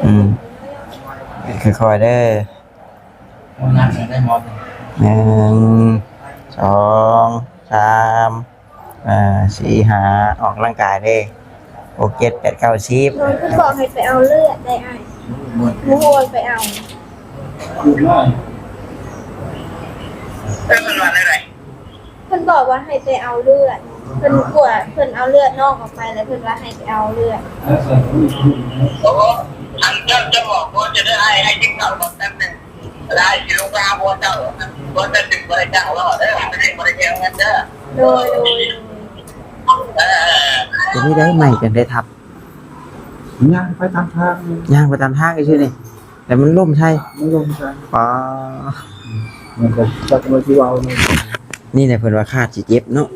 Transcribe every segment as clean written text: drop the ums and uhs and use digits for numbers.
อืมค่อยๆได้งานได้หมดหนึ่งสองสามสี่ห้าออกร่างกายได้6 7 8 9 10โดนคุณบอกให้ไปเอาเลือดได้ไอ้มูโอนไปเอาเพิ่นบอกว่าให้ไปเอาเลือดเพิ่นกลัวเพิ่นเอาเลือดนอกออกไปแล้วเพิ่นว่าให้ไปเอาเลือดอันจะบอกว่าจะได้ให้จิ้งเขาบอกตั้งหนึ่งได้สิลูกลาบัวเจ้าบัวจะดึงบริจาคแล้วได้ไม่ได้บริจาคเงินเด้อโดยจะไม่ได้ใหม่กันได้ทับ ย่างไปตามทาง ย่างไปตามทางก็ชื่อนี่แต่มันล่มใช่ ไม่ลงใช่ อ๋อ มันก็จักเลยที่ว่า นี่แหละเพิ่นว่าคาดสิเจ็บเนาะ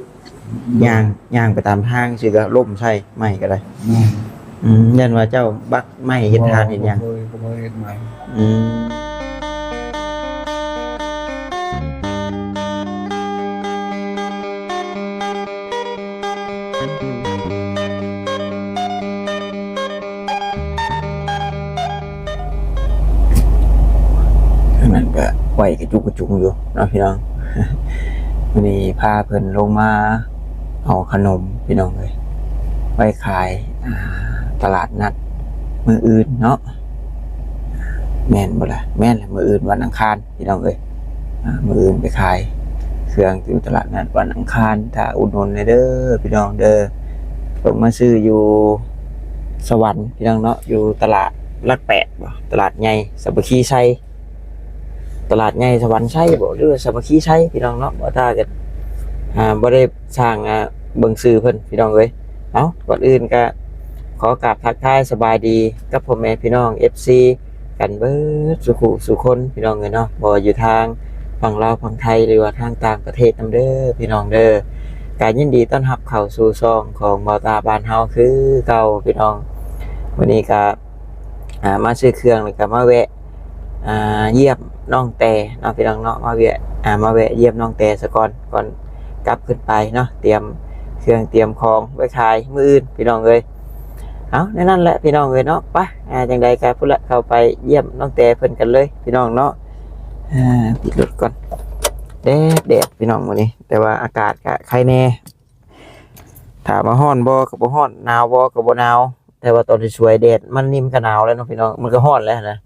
ย่างไปตามทางสิก็ล่มใช่ใหม่ก็ได้ยันว่าเจ้าบักไม่เห็นทานเห็นยังก็บ่เฮ็ดใหม่นั่นก็ไหวกระจุกกระจุงอยู่เนาะพี่น้อง วันนี้พาเพิ่นลงมาเอาขนมพี่น้องเลยไว้ขายตลาดนัดมื้ออื่นเนาะแม่นบ่ล่ะแม่นแหละมื้ออื่นวันอังคารพี่น้องเอ้ยมื้ออื่นไปขายเครื่องอยู่ตลาดนัดวันอังคารถ้าอุดหนุนเด้อพี่น้องเด้อต้องมาซื้ออยู่สวรรค์พี่น้องเนาะอยู่ตลาดลักแปดบ่ตลาดใหญ่สามัคคีไซตลาดใหญ่สวรรค์ไซบ่หรือสามัคคีไซพี่น้องเนาะบ่ถ้าจะบ่ได้สร้างเบิ่งชื่อเพิ่นพี่น้องเอ้ยเอ้าก่อนอื่นก็ขอกราบทักทายสบายดีกับพ่อแม่พี่น้อง FC กันเบิดสุคนพี่น้องเอ้ยเนาะบ่อยู่ทางฝั่งลาวฝั่งไทยหรือว่าทางต่างประเทศนำเด้อพี่น้องเด้อการยินดีต้อนรับเข้าสู่ช่องของบ่าวตาบ้านเฮาคือเก่าพี่น้องวันนี้ก็มาซื้อเครื่องแล้วก็มาแวะเยี่ยมน้องแต่เนาะพี่น้องเนาะมาแวะเยี่ยมน้องแต่ซะก่อนกลับขึ้นไปเนาะเตรียมเครื่องเตรียมของไว้ขายมื้ออื่นพี่น้องเอ้ยเอาในนั้นแหละพี่น้องเอ้ยเนาะไปจังใดก็พุ่นละเข้าไปเยี่ยมน้องแต่เพิ่นกันเลยพี่น้องเนาะปิดรถก่อนแดดพี่น้องมื้อนี้แต่ว่าอากาศก็ใครแน่ถามว่าร้อนบ่ก็บ่ร้อนหนาวบ่ก็บ่หนาวแต่ว่าตอนที่สวยแดดมันนี่มันก็หนาวแล้วเนาะพี่น้องมันก็ร้อนแล้วนะ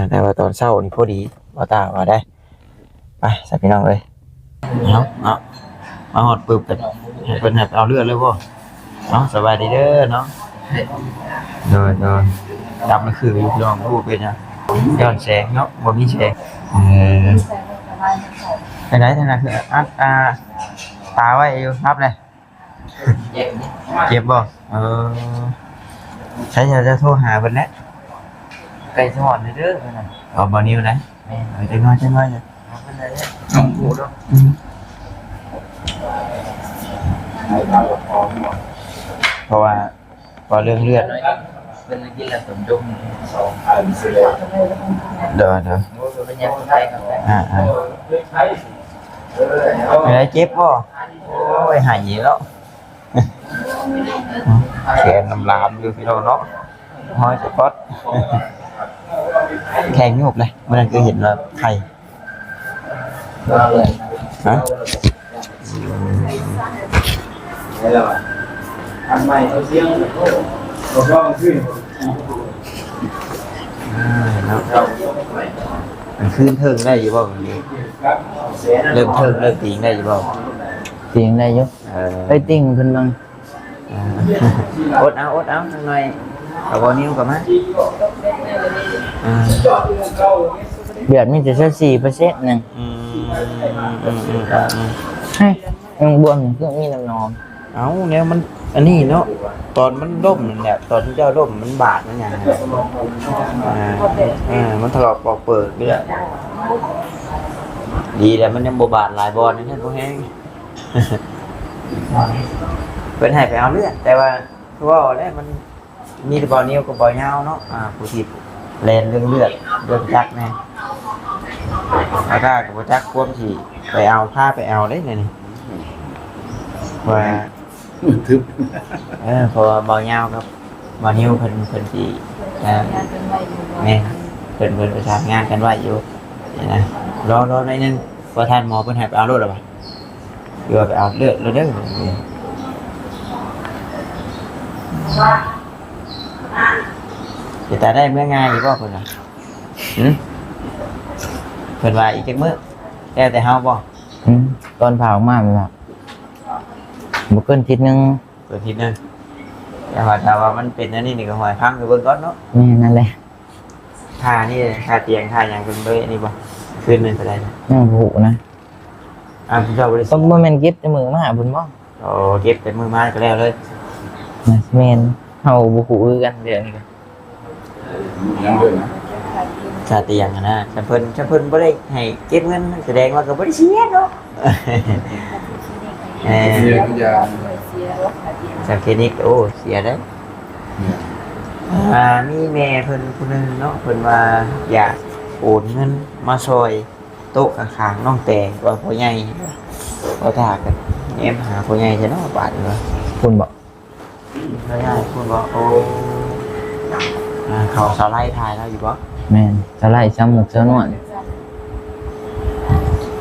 แต่ว่าตอนเช้านี่พอดีบ่ตาว่าได้ไปซะพี่น้องเอ้ยเนาะมาฮอดปึ๊บกันเพิ่นให้เอาเลือดเลยบ่เนาะสบายดีเด้อเนาะโดยดำมันคืออยู่พี่น้องรู้เป็นหยังย้อนแสงเนาะบ่มีแสงไปไหนทางนั้นคือตาไว้อยู่รับเลยเจ็บบ่ใช้จะโทรหาเพิ่นแหละไก่ทอดเด้อเอาบ่นิ้วนะจังน้อยเลยน้องกูเนาะเพราะว่าพอเรื่องเลือดเป็นกินแล้วสมดุลเดี๋ยวเป็นยังไงครับอะไรเจ็บป่ะโอ้ยหายแล้วแขนน้ำลามอยู่พี่น้องเนาะห้อยสปอตแข็งยุบเลยเมื่อนั้นก็เห็นว่าไข่ฮะทำไมเอาเสียงก็ก็ขึ้นมันขึ้นเทิงได้อยู่บ่วันนี้เริ่มเทิงเริ่มตีงได้อยู่บ่เสียงได้ยุไปติ้งเพิ่นบังอดเอาทางหน่อยเอาบ่นิ้วกับมาเดือดมีแต่4%นึงให้ยังบวมคือมีน้ำนองเอาเนี่ยมันอันนี้เนาะตอนมันล่มเนี่ยตอนที่เจ้าล่มมันบาดมันอย่างมันถลอกปอกเปิดนี่แหละดีแต่มันยังบบาดหลายบอลนี่แค่พวกแห้งเป็นให้ไปเอาเลือดแต่ว่าคือว่าแล้วมันมีบอลนิ้วกับบอลยาวเนาะผู้ที่แลนเรื่องเลือดจักแน่ถ้ากับจักควบที่ไปเอาผ้าไปเอาได้เลยนี่ว่าทึบพอบอลยาวครับ บ่นิ้วเพิ่นสิแม่เพิ่นประสานงานกันไว้อยู่นี่นะรอหน่อยนึงพอท่านหมอเพิ่นให้ไปเอารถแล้วบ่อยู่ว่าไปเอาเลือดแล้วเด้อสิตาได้เมื่อง่ายอีบ่เพิ่นน่ะเพิ่นว่าอีกจักมื้อแล้วแต่เฮาบ่ ตอนผ่าออกมาแบบบุกเกินทิศนึง เปิดทีนึงแต่ว่ามันเป็นอันนี้นี่ก็หอยพังไปเบิ่งก่อนเนาะ นี่นั่นแหละ ท่านี่ท่าเตียงท่าหยังเพิ่นเบิ่งอันนี้บ่คืนนึงเท่าใดนะ ยังผูนะ คุณเจ้าบ่ได้ ต้องบ่แม่นเก็บในมือมาหาบุญบ่ โอ้เก็บเป็นมือมาก็แล้วเลย นะแม่นเฮาบ่ฮู้คือกันเรื่องนี้ก็ ยังด้วยนะ ท่าเตียงนะแต่เพิ่นบ่ได้ให้เก็บเงินแสดงว่าก็บ่ได้เสียเนาะเรียนยา จากคลินิกโอ้เสียได้มีแม่เพิ่นผู้นึงเนาะเพิ่นว่าอยากโอนเงินมาซอยโต๊ะข้างๆน้องแต่ว่าพ่อใหญ่บ่ทากันแอมหาพ่อใหญ่จะเนาะบาดนี่ว่า คุณบ่ พ่อใหญ่เพิ่นว่าโอ้เขาสาวไล่ทายแล้วอยู่บ่ แม่นจะไล่ซ้ำหมกเจ้านวล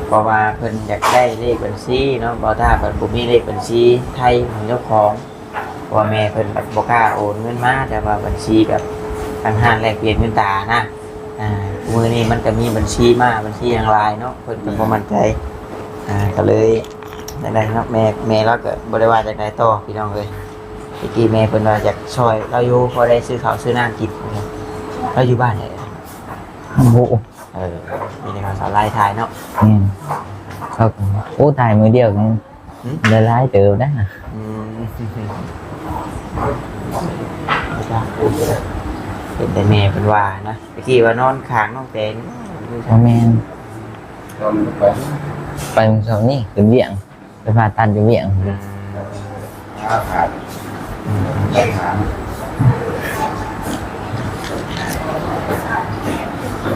เพราะว่าเพิ่นอยากได้เลขบัญชีเนาะบ่ถ้าเพิ่นบ่มีเลขบัญชีไทยของเจ้าของเพราะว่าแม่เพิ่นแบบบ่กล้าโอนเงินมาแต่ว่าบัญชีแบบทางห้างแลกเปลี่ยนเงินตานะมื้อนี้มันก็มีบัญชีมาบัญชีทางไลน์เนาะเพิ่นก็บ่มั่นใจก็เลยได้เนาะแม่เราก็บ่ได้ว่าจังไดต่อพี่น้องเอ้ยเมื่อกี้แม่เพิ่นว่าอยากช่วยเราอยู่พอได้ซื้อข้าวซื้อน้ำกินเราอยู่บ้านไหน โอ้ มีในการสาวไล่ทายเนาะ แม่นเขาก็โอ้ตายมือเดียวกันได้หลายเติบนะ เป็นแต่แม่เป็นว่านะเมื่อกี้ว่านอนค้างน้องแตง บ่แม่น ตอนไป ไปมื้อเช้านี้ขึ้นเวียงไปผ่าตัดอยู่เวียง ขาขาดแข้งขา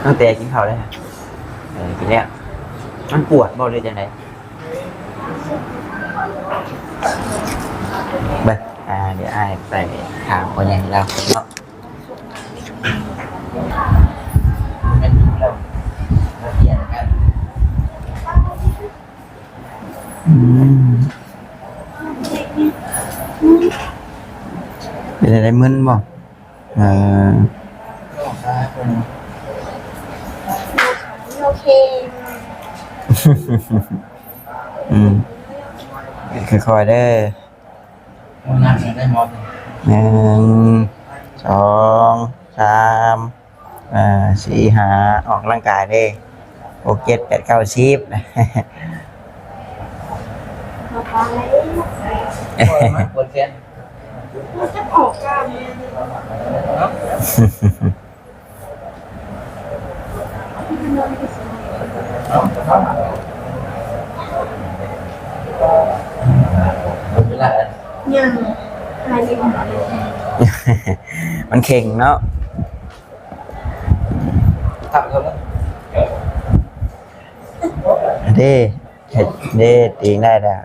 น้องแตงกินข้าวได้กินแล้วมันปวดบ่เลยจังไดเดี๋ยวอ้ายไปถามคนใหญ่เราเนาะเป็นอะไรมึนบ่โอเค ค่อยๆเด้อ งานได้หมด 1 2 3 4 5ออกร่างกายเด้6 7 8 9 10 มาฟังเลย ปวดแขน มันจะออกกล้ามเลย เวลา ยังหายไปหมดเลย มันเข่งเนาะ ทับเขาแล้ว เด้เด้ตีงได้แล้ว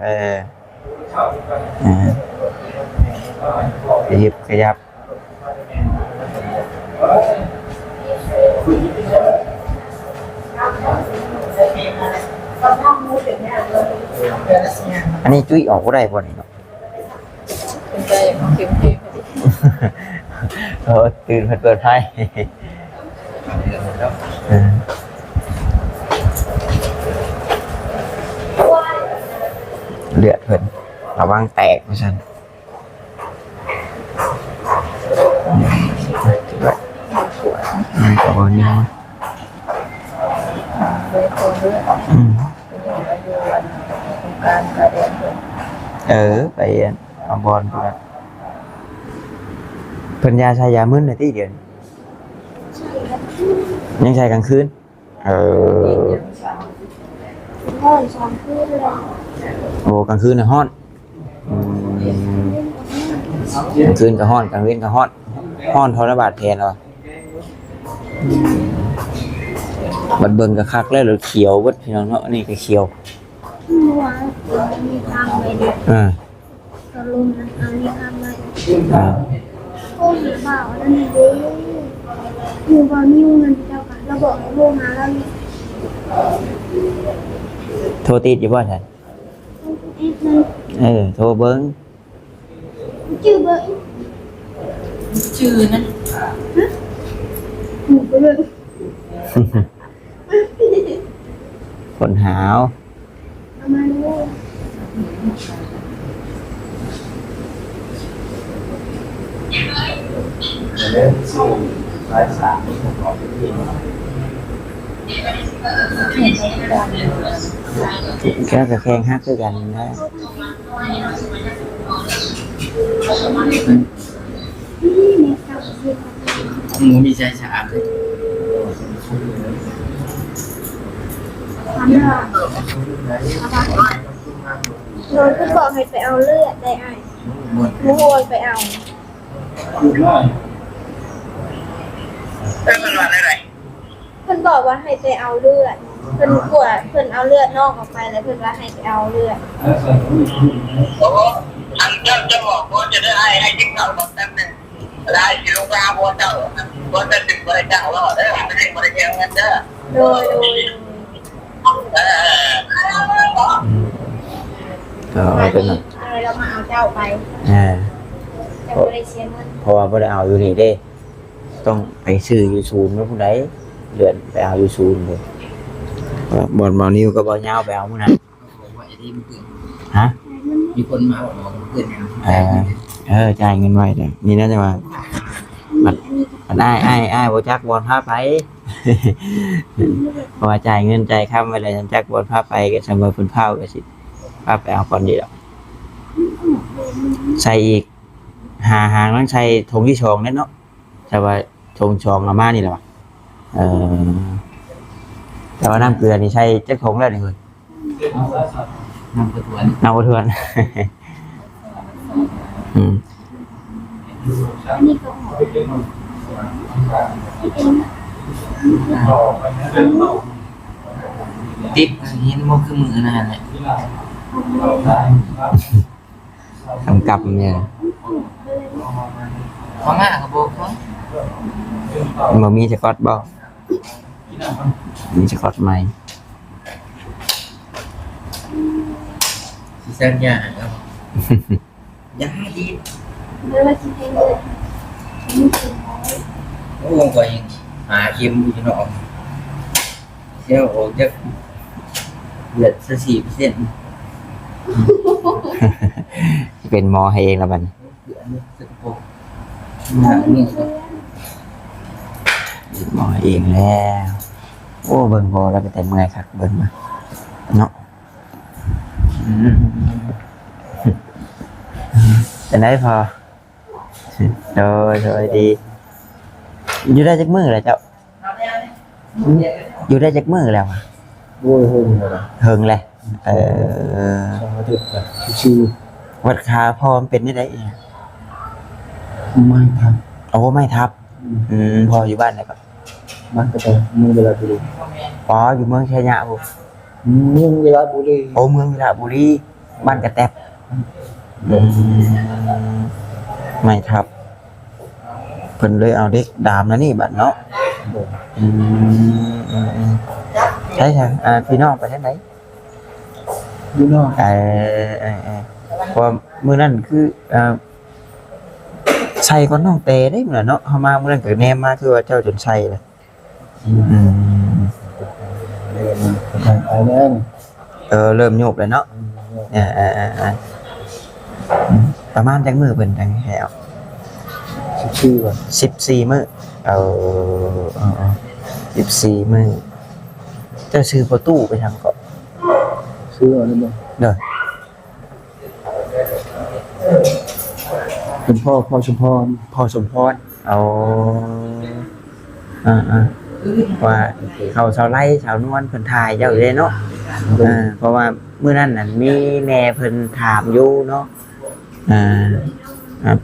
ขยับอันนี้จุ้ยออกก็ได้บ่นี่เนาะ เป็นใจเข็มเข็ม ตื่นเปิดไพ่เลือดเพิ่นระวังแตกนะฉันตัวนี้ เลยคนเลือดการกระเด็น ไปเอาบอลเพื่อนเพิ่นยาใช้ยามึนในที่เดียวยังใช้กลางคืนห้อยสองขึ้นเลย โอ้กลางคืนน่ะฮ้อนกลางคืนก็ฮ้อนกลางเว้นก็ฮ้อนฮ้อนทรบาดแทนเหรอบัดเบิ่งก็คักแล้วหรือเขียวเบิดพี่น้องเนาะนี่ก็เขียว วางมีทางไปดิกระลุมนะคะมีทางไปโอ้ หรือเปล่านั่นเองอยู่บ่มีเงินเจ้ากันเราบอกให้โทรหาเรานี่ โทรติดอยู่บ่ท่าน เอ็ดนั่น โทรเบิ้ง ชื่อเบอร์ ชื่อนั้น หนูไปเลย คนหาว เอามาดู เล่นสู้สายสามของพี่ แค่กระแข่งฮักคือกันนะ นี่ในเก่าเสีย หมูมีใจสะอาดเลย ทำได้โดนก็บอกให้ไปเอาเลือดได้ไอ้ หมด มูโอนไปเอา พูดว่า เป็นมันวันอะไร เพิ่นบอกว่าให้ไปเอาเลือดเพิ่นกลัวเพิ่นเอาเลือดนอกออกไปแล้วเพิ่นว่าให้ไปเอาเลือด โอ้อันเจ้าบอกว่าจะได้ให้จิ้งเก่าบอกแป๊บนึงได้สิลงไปหาบัวเจ้าบัวจะดึงบริจาคแล้วเด้อไม่ได้บริจาคเงินเด้อ โดย ก็เป็นหน่อย เรามาเอาเจ้าไป จะบริเชียเงิน เพราะว่าบ่ได้เอาอยู่นี่เด้ ต้องไปซื้ออยู่ศูนย์ว่าผู้ใดเดือนไปเอาอยู่ศูนย์เลยบ่อนบ่นิ้วก็บ่ยาวไปเอามื้อนั้น ว่าไอ้ที่มันเกิด ฮะ มีคนมาบอกมันเกิดนะ จ่ายเงินไว้เด้อนี่น่าจะว่ามันอ้ายบ่จักบ่อนพาไป เพราะว่าจ่ายเงินจ่ายค่าไว้แล้วจักบ่อนพาไปก็สมมุติเพิ่นพาก็สิพาไปเอาก่อนดีดอกใส่อีกหาต้องใส่ธงที่ชองนั่นเนาะแต่ว่าธงชองอาม่านี่แหละว่ะแต่ว่าน้ำเกลือนี่ใช่เจ๊กธงแล้วนี่เฮ้ย น้ำกระทวน น้ำกระเทือน อันนี้ก็หอม ติ๊บเห็นมันคือมือนั่นแหละ กำกับเนี่ย ข้างหน้ากับโบกเขา มันมีสกอตบ่มีสกอตไหม สิสักอย่างครับยาดี ไม่ว่าคิดให้เลย โอ้ก็ยังหาเข็มอยู่เนาะเชี่ยวออกจากเลือดสัก4%เป็นหมอให้เองละบัดน เดือนสักโบกหาเงิน เป็นหมอให้เองแล้วโอ้เบิ่งพอแล้วไปแต่เมื่อยครับเบิ่งมาเนาะจะได้พอโดยดีอยู่ได้จักมือแล้วเจ้าอยู่ได้จักมือแล้วอะ โว้ยเฮ้ยเลย เฮิงเลยสองอาทิตย์แบบชิว วัดคาพอมันเป็นได้ไง ไม่ทัน โอ้ไม่ทับพออยู่บ้านไหนครับ มันก็จะมือเวลาบุรี อ๋ออยู่เมืองชัยยะบุ มือเวลาบุรี โอ้เมืองวิระบุรีบ้านกระแตบไม่ทับเพิ่นเลยเอาเด็กดามนะนี่บัดเนาะใช่พี่น้องไปทางไหน อยู่นอก เพราะมื้อนั้นคือใส่ก้อนน้องเตได้เหมือนเนาะเฮามามื้อนั้นก็แนมมาคือว่าเจ้าจนใส่เลย ไปแล้ว เริ่มโยกเลยเนาะประมาณจังมื้อเพิ่นจังให้เอา ชื่อว่า 14มื้อ14มื้อเจ้าซื้อประตูไปทางเกาะ ชื่ออะไรบ้าง เด้อ เป็นพ่อชุมพร พอสมพรเอาว่าเขาชาวไร่ชาวนวลเพิ่นถ่ายเจ้าอยู่เลยเนาะเพราะว่ามื้อนั้นน่ะมีแม่เพิ่นถามอยู่เนาะ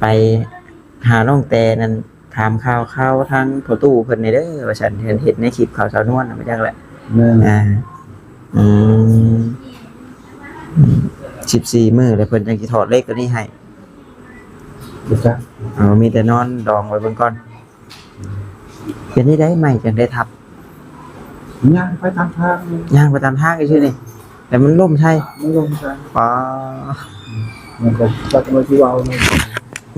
ไปหาน้องแต่นั่นถามข่าวทางประตูเพิ่นนี่เด้อว่าฉันเห็นในคลิปข่าวชาวนวลน่ะไม่จักแหละ แม่14มื้อแล้วเพิ่นจังสิถอดเลขตัวนี้ให้ รู้จัก มีแต่นอนดองไว้เบิ่งก่อนเป็นนี่ได้ใหม่จังได้ทับ ย่างไปตามทาง ย่างไปตามทางซื่อนี่แต่มันล่มใช่ ไม่ลงใจ ป๋า มันก็ตัดมาที่เราเลย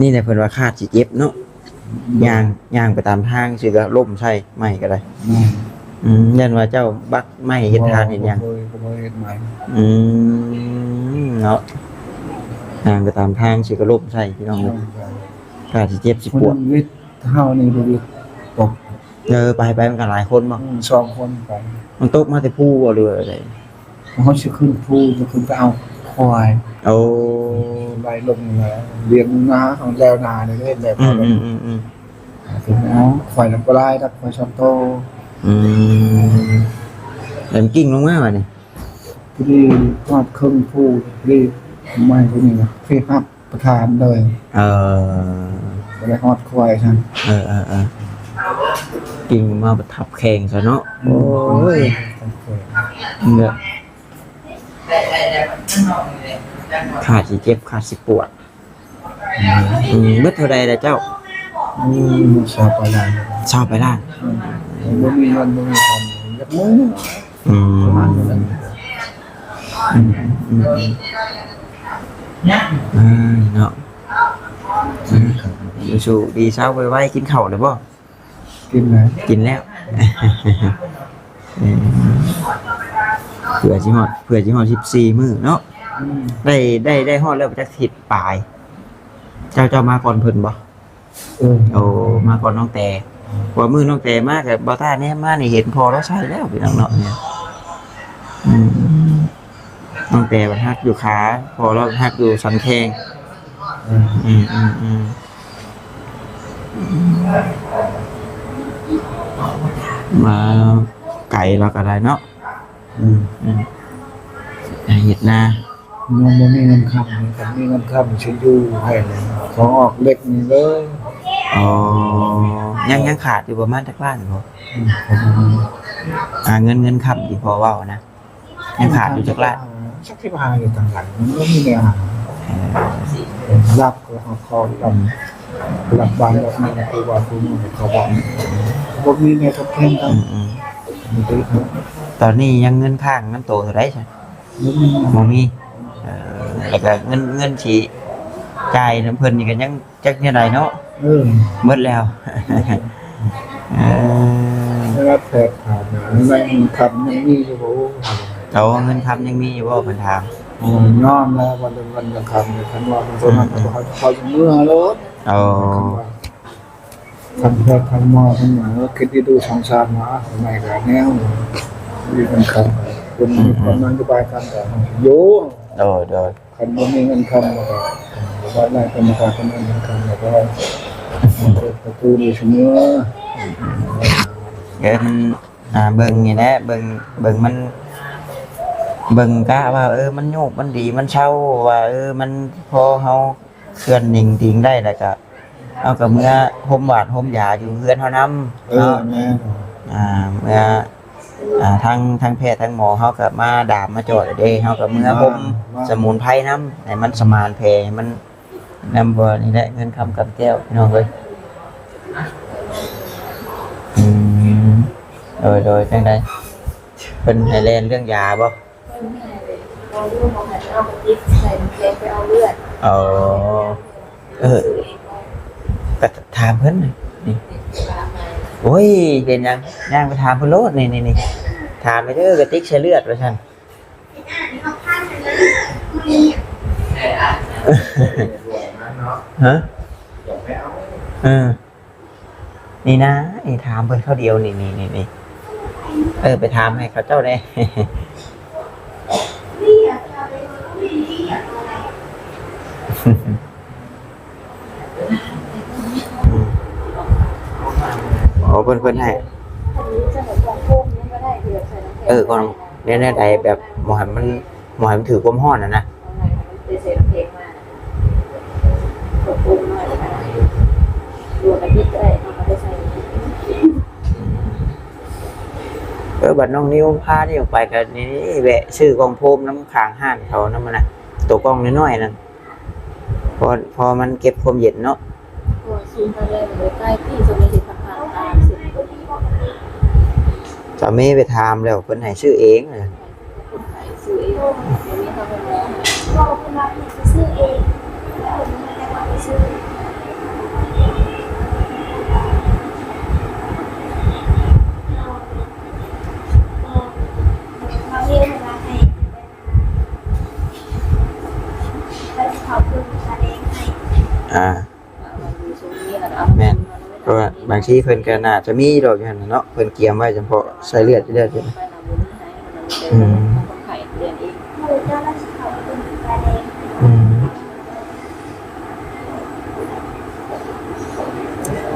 นี่แหละเพิ่นว่าคาดสิเจ็บเนาะย่างไปตามทางสิก็ล่มใช่ใหม่ก็ได้ยันว่าเจ้าบักใหม่เฮ็ดทานเห็นยัง ขโมยเฮ็ดใหม่ เนาะย่างไปตามทางสิก็ล่มใช่พี่น้องเอ้ยคาดสิเจ็บสิ คน ปวด วิทย์เฮานี่บ่วิทย์ตก ไปมันก็หลายคนบ่ 2คนไป มันตกมาแต่ผู้บ่หรืออะไร เขาจะขึ้นภูจะขึ้นไปเอาควาย โอ้ ไล่ลงมาเลี้ยงนาของแล้วนาเนี่ยเล่นแบบ อื เขา ม เลย อืม ถึงเอาควายลำปลายดักควายชอนโต เริ่มกิ้งลงมาว่ะนี่ พอดีทอดครึ่งภูรีบไม่พวกนี้นะที่ฮับประทานเลย ก็เลยฮอดควายฉัน กิ้งมาประทับแข่งซะเนาะโอ้ยเนี่ย ขาดสิเจ็บขาดสิปวดเมื่อเท่าใดล่ะเจ้า มันชอบไปได้ ชอบไปล้าน บ่มีเงินบ่มีทำยักมือ ประมาณนั้น เนาะสู้ดีเช้าไวๆกินข้าวเลยบ่ กินไหน กินแล้วเผื่อสิฮอด14มื้อเนาะได้ฮอดแล้วจักทิศปลายเจ้ามาก่อนเพิ่นบ่โอ้มาก่อนน้องแต่ว่ามื้อน้องแต่มากับบ่ต้าแน่มานี่เห็นพอแล้วใช่แล้วพี่น้องเนาะเนี่ยน้องแต่มันฮักอยู่ขาพอแล้วฮักอยู่สันแข้งมาไก่เราก็ได้เนาะเห็ดนา มันบ่มีเงินค้ำกันมีเงินค้ำสิอยู่ให้เลยของออกเล็กนี่เลย อ๋อยังขาดอยู่ประมาณจักล้านพอเงินค้ำที่พอเว้านะยังขาดอยู่จักล้าน สักที่พาอยู่ต่างหลังมันก็มีแนวหารับก็เอาคอรับบานรับนี่คือว่าผู้นู้นเขาบอกบ่มีแนวทดแทนกันมีได้ครับ ตอนนี้ยังเงินข้างน้ำโตเท่าไรใช่บ่มีแล้วก็เงินสิจ่ายน้ำเพิ่นนี่ก็ยังจักเนี่ยใดเนาะหมดแล้ว ไม่รับแพทย์ถามนะไม่คำยังมีอยู่บ่ เอาเงินคำยังมีอยู่บ่เพิ่นถาม ย้อมแล้ววันยังคำอยู่คันว่ามันตัวนั้นเขาจะเมื่อรถ เอา คันแพทย์คันหมอคันหมอคิดที่ดูสงสารมาทำไมกันแนวมีเงินคำคนมีความนโยบายการแต่โย โดย คันบ่มีเงินคำแล้วก็ว่าได้กรรมการคนนั้นเงินคำแล้วก็ประตูดีเสมอ เงินเบิ่งนี่แหละเบิ่งมันเบิ่งกะว่ามันโยกมันดีมันเช่าว่ามันพอเฮาเคลื่อนนิ่งทิ้งได้แล้วก็เอากับเมื่อห่มบาดห่มยาอยู่เฮือนเฮานำ แม่ เมื่อทางแพทย์ทางหมอเฮาก็มาดามมาจอดเด้เฮาก็เมื่อห่มสมุนไพรนำให้มันสมานแผลให้มันนำบ่นี่แหละเงินคำกับแก้วพี่น้องเอ้ยโดยจังได๋เพิ่นให้แล่นเรื่องยาบ่ เราลูกของหันเอาไปติ๊กใส่แกงไปเอาเลือด ก็ถามเพิ่นนี่โอ้ยเป็นยังย่างไปถามเพิ่นโลดนี่ถามไปเด้อกระติกใช้เลือดว่าซั่นฮะนี่นะนี่ถามเพิ่นเขาเดียวนี่ไปถามให้เขาเจ้าได้ โอ้เพิ่นให้ อันนี้จะเหมือนของพุ่มนี่ก็ได้เดือดใส่น้ำแข็ง ก่อนเนี่ยใดแบบหมอให้มันถือความร้อนนะ เอาใส่น้ำแข็งมาของพุ่มหน่อยนะคะรวมกันที่ได้เอามาใส่ บัดน้องนิ้วพาที่ออกไปกันนี่แวะซื้อกองโฟมน้ำค้างห้านเขานั่นมันน่ะตัวกล้องน้อยๆนั่นพอมันเก็บความเย็นเนาะ ตัว ซูมทางแรกเลยใกล้ที่จะมีสิทธิ์ทางตามสิทธิ์ตัวนี้ สามีไปถามแล้วเพิ่นให้ชื่อเองเลย คนไทยซื้อเองไม่มีทางเป็นแล้ว บอกคุณว่าให้ไปซื้อเองแล้วผมไม่ได้ว่าไปซื้อเราเรียนเวลาให้ไปขอบคุณตาเองให้ อ่า มันมีช่วงนี้แล้ว แม่น เพราะว่าบางทีเพิ่นก็น่าจะมีดอกอยู่หั่นน่ะเนาะเพิ่นเกียมไว้เฉพาะใส่เลือดอยู่แล้วจัง ไปนำบุญให้มันเป็นคนไข้เรียนเอง หนูจะรักษาคุณตาเอง อืม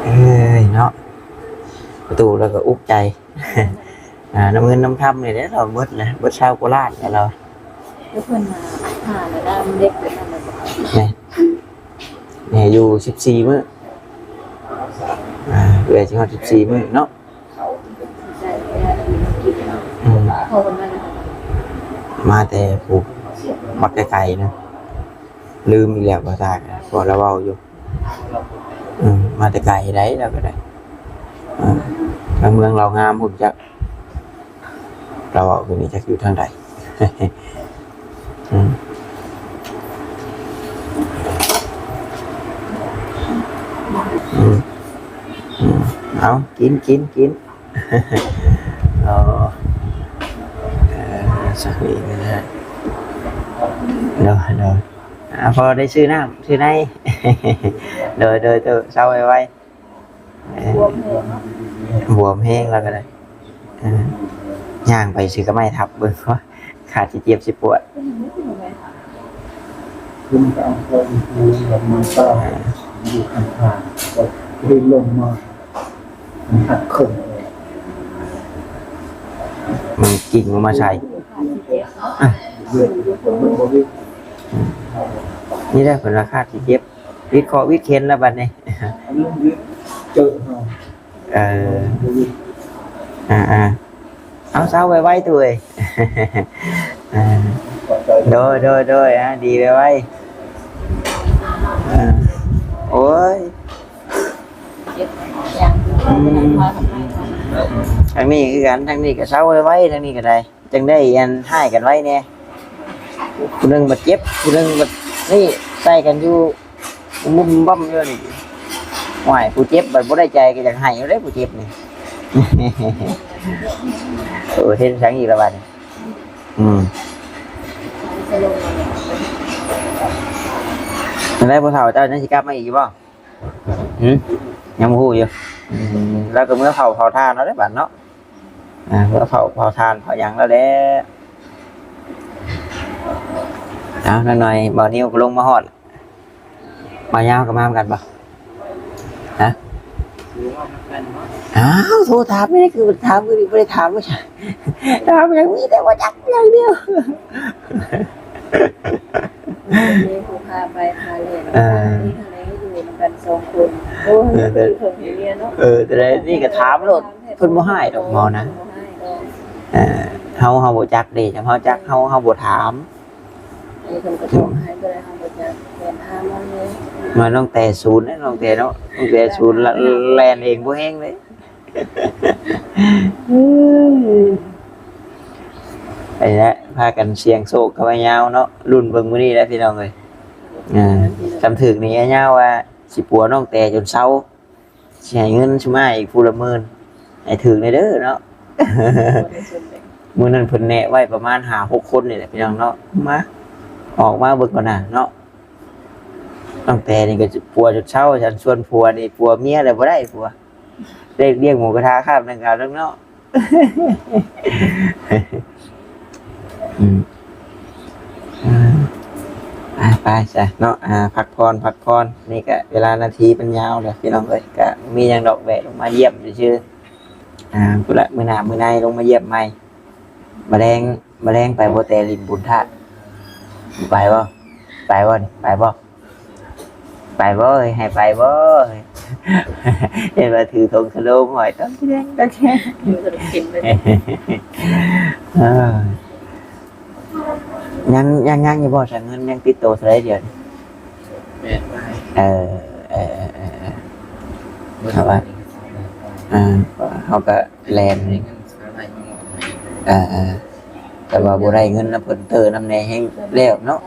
เอ้ยเนาะประตูแล้วก็อุกใจ น้ำเงินน้ำค่ำนี่แหละเราเบิดเลยเบิดเช้าโคราชแล้วเรา แล้วเพื่อนมาหาแล้วได้เด็กเป็นอะไรบ้าง เนี่ยอยู่14มื้อเหลือจัง14มื้อเนาะ ใจไม่ได้กิน อืม พอวันนั้น มาแต่ผูกมักไกลๆนะลืมอีกแล้วภาษาพอเราเว้าอยู่มาแต่ไกลได้แล้วก็ได้ทางเมืองเรางามพุ่นจักเราเอาคืนนี้จักอยู่ทางใด เอากิน เอาสักนิดนะฮะเดี๋ยวพอได้ชื่อน้ำชื่อใน เดี๋ยวเศร้าไว้บวมแห้งแล้วก็ได้ย่างไปซื้อก็ไม่ทับเบิ่งว่าขาดสิเจ็บสิปวด ขึ้นไปเอาตัวอีกทีแบบมันก็อยู่ข้างๆก็ดึงลงมามันหักขึ้นเลย มันกิ่งลงมาใส่ เลือดมันบริ นี่ได้ผลราคาสิเจ็บวิทย์คอวิทย์เค้นแล้วบัดนี้ อันนี้เจอเรา เอาเศร้าไว้ตัวเอง โดยดีไว้โอ้ย อย่างพาทำไม ทางนี้คือกันทางนี้ก็เศร้าไว้ทางนี้ก็ได้จังได้อันให้กันไว้เนี่ยผู้นึงมาเจ็บผู้นึงมานี่ใส่กันอยู่มุมบ้มเยอะนี่หวายผู้เจ็บบัดบ่ได้ใจก็อยากให้อยู่ได้ผู้เจ็บนี่ เห็นสังอีกแล้วบัดได้พอเฒ่าเจ้าจังสิกลับมาอีกบ่ยังบ่ฮู้อยู่แล้วก็เมื่อเผาทานแล้วได้บัดเนาะเมื่อเผาทานเผาหยังแล้วแหละเอาหน่อยบ่นิ้วก็ลงมาฮอดมายาวก็มากันบ่ฮะอ้าวโทรถามไม่ได้คือถามคือไม่ได้ถามไม่ใช่ถามอย่างนี้แต่ว่าจักอย่างเดียว มีผู้พาไปพาเรียนที่ทะเลอยู่กันสองคนโอ้ยเพิ่งเรียนเนาะ แต่นี่ก็ถามโลดเพิ่นบ่ให้ดอกหมอนะเฮาบ่จักเด้จำเฮาจักเฮาบ่ถาม ไอ้คนก็ต้องให้ก็ได้ทำประจำเป็นห้ามันเลย มาน้องแต่ศูนย์น้องแต่เนาะน้องแต่ศูนย์แลนเองบ่แห้งเลยไปแล้วพากันเสียงโศกกับยาวเนาะรุ่นเบิ่งมื้อนี้แล้วพี่น้องเอ้ยจำถึกนี่ยาวว่าสิปัวน้องแต่จนเซาสิให้เงินซุมาอีกผู้ละหมื่นให้ถึกได้เด้อเนาะ มื้อนั้นเพิ่นแนะไว้ประมาณ 5-6 คนนี่แหละพี่น้องเนาะมาออกมาเบิ่งก่อนน่ะเนาะตั้งแต่นี่ก็ปัวจนเช้าฉันชวนผัวนี่ปัวเมียแล้วบ่ได้ผัวเรียกหมูกระทะครับนึงครับเนาะ ไปจ้ะเนาะพักผ่อนนี่ก็เวลานาทีเป็นยาวเลยพี่น้องเอ้ยก็มีหยังดอกแวะลงมาเยี่ยมซื่อพุ่นละมื้อหน้ามื้อในลงมาเยี่ยมใหม่แมลงไปบ่แต่ลินบุญธาตุไปบ่ไปบ่ให้ไปบ่เห็นว่าถือธงสโลมหอยต้องแดงต้องแค่ อยู่สนุกกินไป ยังอยู่บ่ใช้เงินยังติดโตซะได้เดียว แม่ไป เออ ครับว่าเขาก็แลนแต่ว่าบ่ได้เงินนะเพิ่นเตอน้ำแน่แห้งแล้วเนาะ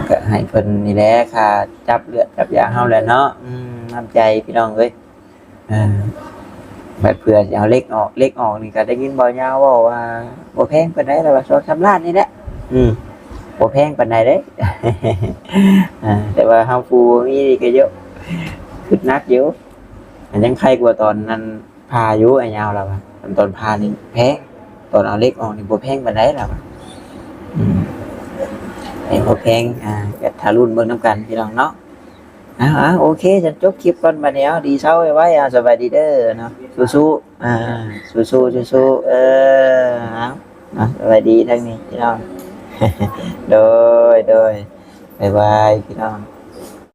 ก็ให้เพิ่นนี่แหละค่ะจับเลือดจับยาเฮาแหละเนาะน้ำใจพี่น้องเอ้ยแบบเพื่อจะเอาเล็กออกนี่ก็ได้ยินบ่ยาวว่าบ่แพงปานใดแล้วว่า2-3 ล้านนี่แหละบ่แพงปานใดเด้ แต่ว่าเฮาฟูมีก็เยอะขึ้นนักอยู่อันยังใครกว่าตอนนั้นพาอยู่ไอ้ยาวแล้วว่าตอนพานี่แพงตอนเอาเล็กออกนี่บ่แพงปานใดแล้วว่าไอ้บ่แพงก็ทารุ่นเบิ่งนํกันพี่น้องเนาะโอเคฉันจบคลิปก่อนบัดนี้ดีเช้าไว้สบายดีเด้อเนาะสู้ๆสู้สบายดีทั้งนี้พี่น้อง โดยบ๊ายบายพี่น้อง